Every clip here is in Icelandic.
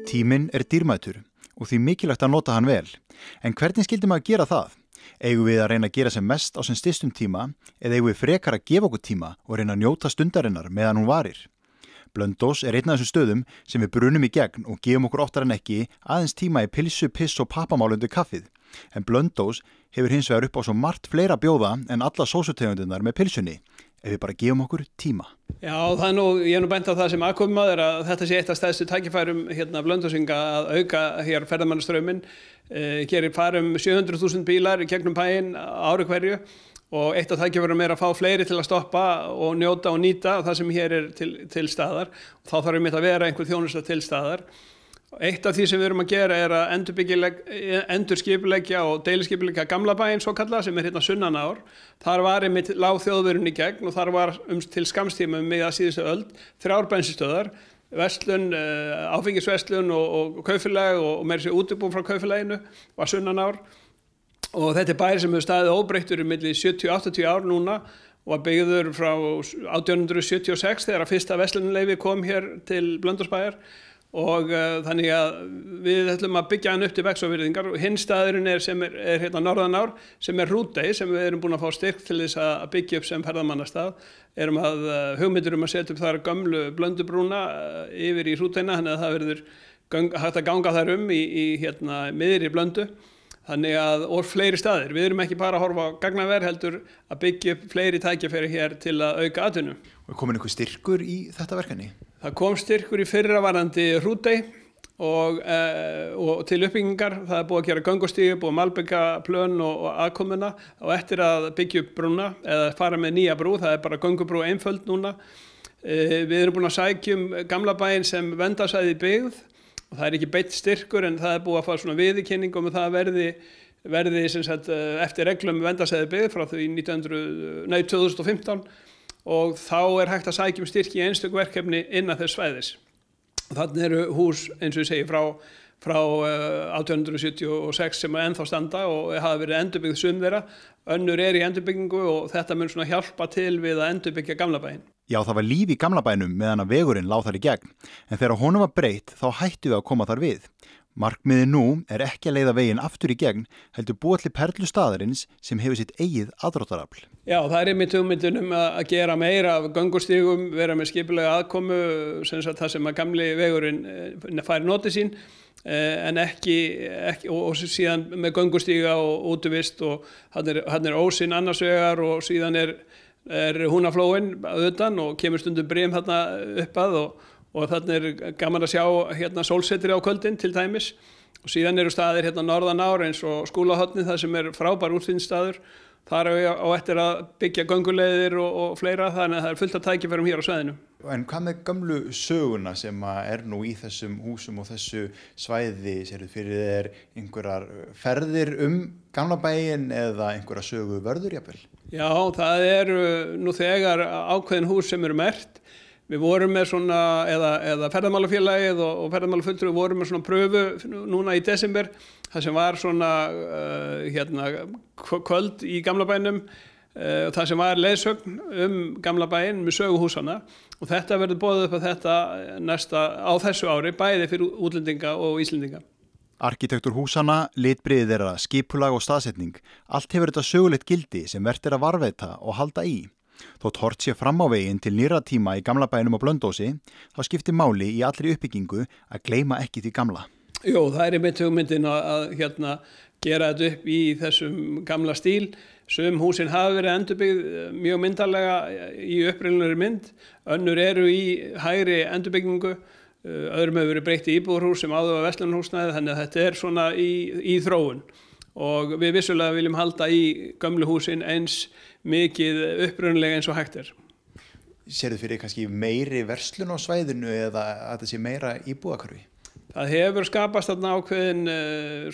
Tíminn er dýrmætur og því mikilvægt að nota hann vel. En hvernig skyldi maður gera það? Eigum við að reyna að gera sem mest á sem stystum tíma eða eigum við frekar að gefa okkur tíma og reyna að njóta stundarinnar meðan hún varir? Blönduós er einn af þessum stöðum sem við brunum í gegn og gefum okkur oftar en ekki aðeins tíma í pilsu, piss og pappamál undir kaffið. En Blönduós hefur hins vegar upp á svo margt fleira bjóða en alla sósutegundirnar með pilsunni, ef við bara gefum okkur tíma. Já, ég er bent á það sem aðkomumaður að þetta sé eitt af stærstu tækifærum Blönduósinga að auka hér ferðamannastrauminn. Hér farum 700.000 bílar í gegnum bæinn ári hverju og eitt af tækifærum er að fá fleiri til að stoppa og njóta og nýta það sem hér er til staðar. Og þá þarf að vera einhver þjónusta til staðar. Eitt af því sem við erum að gera er að endurskipuleggja og deiliskipuleggja gamla bæinn svo kallað sem er sunnan ár. Þar var einmitt lág þjóðvörun í gegn og þar var til skamstíma miðað síðustu öld 3 bensínstöðvar, verslun, áfengisverslun og kaupfélag og meira sér útibú frá kaupfélaginu var sunnan ár. Og þetta er bær sem hefur staðið óbreyttur í milli 70-80 ár núna og var byggður frá 1876 þegar fyrsta verslunarleyfi kom hér til Blönduósbæjar. Og þannig að við ætlum að byggja hann upp til vegs og virðingar og hinn staðurinn sem er norðan ár sem er Hrútey sem við erum búin að fá styrk til þess að byggja upp sem ferðamannastað. Erum að hugmyndir að setja upp þar gömlu Blöndubrúna yfir í Hrúteyna þannig að það verður hægt að ganga þar í miðri Blöndu. Þannig að og fleiri staðir. Við erum ekki bara að horfa á gagnaver heldur að byggja upp fleiri tækifæri hér til að auka atvinnu. Og komin einhver styrkur í þetta verkefni? Það kom styrkur í fyrra varðandi Hrútey og til uppbyggingar. Það er búið að gera göngustíg, búið að malbika plön og aðkomuna og eftir að byggja upp brúna eða fara með nýja brú, það er bara göngubrú einföld núna. Við erum búin að sækja gamla bæinn sem verndarsvæði byggð og það er ekki beitt styrkur en það er búið að fá svona viðurkenning um að það verði sem sagt, eftir reglum verndarsvæði byggð frá því 2015 og þá er hægt að sækja styrki í einstök verkefni innan þess svæðis. Þannig eru hús, eins og ég segi, frá 1876 sem ennþá standa og hafa verið endurbyggð sum þeirra. Önnur er í endurbyggingu og þetta mun svona hjálpa til við að endurbyggja gamla bæinn. Já, það var líf í gamla bænum meðan að vegurinn lá þar í gegn, en þegar honum var breytt þá hættu við að koma þar við. Markmiðið nú er ekki að leiða veginn aftur í gegn, heldur búa til perlu staðarins sem hefur sitt eigið aðdráttarafl. Já, það er einmitt hugmyndin að gera meira af göngustígum, vera með skipulega aðkomu, það sem að gamli vegurinn fær noti sín, en ekki og síðan með göngustíga og útivist og hann er ósinn annars vegar og síðan er Húnaflóin utan og kemur stundum brim þarna uppað og þarna er gaman að sjá sólsetri á kvöldin til dæmis og síðan eru staðir norðan ár eins og Skúlahotnið það sem er frábær útsýnisstaður. Þar á eftir að byggja gönguleiðir og fleira þannig að það er fullt af tækifærum hér á svæðinu. En hvað með gömlu söguna sem er nú í þessum húsum og þessu svæði, sérðu fyrir þér einhverjar ferðir gamla bæinn eða einhverja sögu vörður jafnvel? Já, það eru nú þegar ákveðin hús sem eru merkt. Við vorum með svona, eða ferðamálafélagið og ferðamálafulltrúi vorum með svona pröfu núna í desember, það sem var svona kvöld í gamla bænum, það sem var leiðsögn gamla bæinn með söguhúsana og þetta verður boðið upp að þetta á þessu ári, bæði fyrir útlendinga og Íslendinga. Arkitektur húsana, litbrigði þeirra, skipulag og staðsetning, allt hefur þetta sögulegt gildi sem vert að varðveita og halda í. Þótt hort sé fram á veginn til nýrra tíma í gamla bænum á Blönduósi, þá skiptir máli í allri uppbyggingu að gleyma ekki því gamla. Jó, það er einmitt hugmyndin að gera þetta upp í þessum gamla stíl. Sum húsin hafa verið endurbyggð mjög myndarlega í upprunalegri mynd, önnur eru í hægri endurbyggingu, öðrum hefur verið breytt í íbúðarhús sem áður var verslunarhúsnæði, þannig að þetta er svona í þróun. Og við vissulega viljum halda í gömlu húsin eins mikið upprunalega eins og hægt er. Sérðu fyrir kannski meiri verslun á svæðinu eða að þetta sé meira íbúðahverfi? Það hefur skapast þarna ákveðin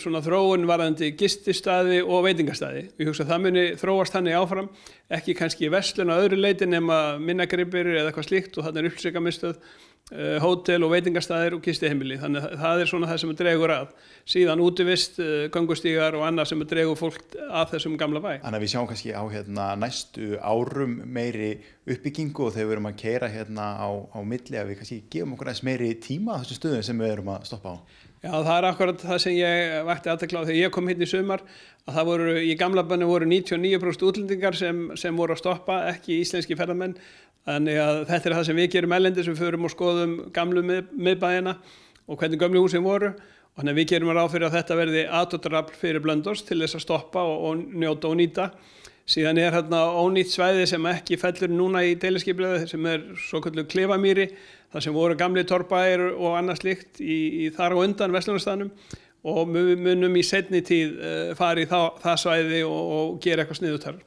svona þróun varðandi gististaði og veitingastaði. Ég hugsa að það muni þróast þannig áfram, ekki kannski verslun á öðru leyti nema minnagripir eða eitthvað slíkt og þarna er upplýsingamiðstöð, hótel og veitingastaðir og gistiheimili. Þannig að það er svona það sem dregur að. Síðan útivist, göngustígar og annað sem dregur fólk að þessum gamla bæ. Þannig að við sjáum kannski á næstu árum meiri uppbyggingu og þegar við erum að keyra á milli að við kannski gefum okkur aðeins meiri tíma á þessum stöðum sem við erum að stoppa á? Já, það akkurat það sem ég vakti athygli á þegar ég kom hérna í sumar, að það voru, í gamla banni voru 99% útlendingar sem voru að stoppa, ekki íslenski ferðamenn. Þannig að þetta það sem við gerum erlendis, við förum og skoðum gamlu miðbæina og hvernig gömlu húsin voru. Og þannig að við gerum ráð fyrir að þetta verði aðdráttarafl fyrir Blönduós til þess að stoppa og njóta og nýta. Síðan hérna ónýtt svæði sem ekki fellur núna í deiliskipulagið sem svokölluð Klifamýri, þar sem voru gamli torfbæir og annað slíkt í þar á undan verslunarstaðnum, og við munum í seinni tíð fara í það svæði og gera eitthvað sniðugt þar.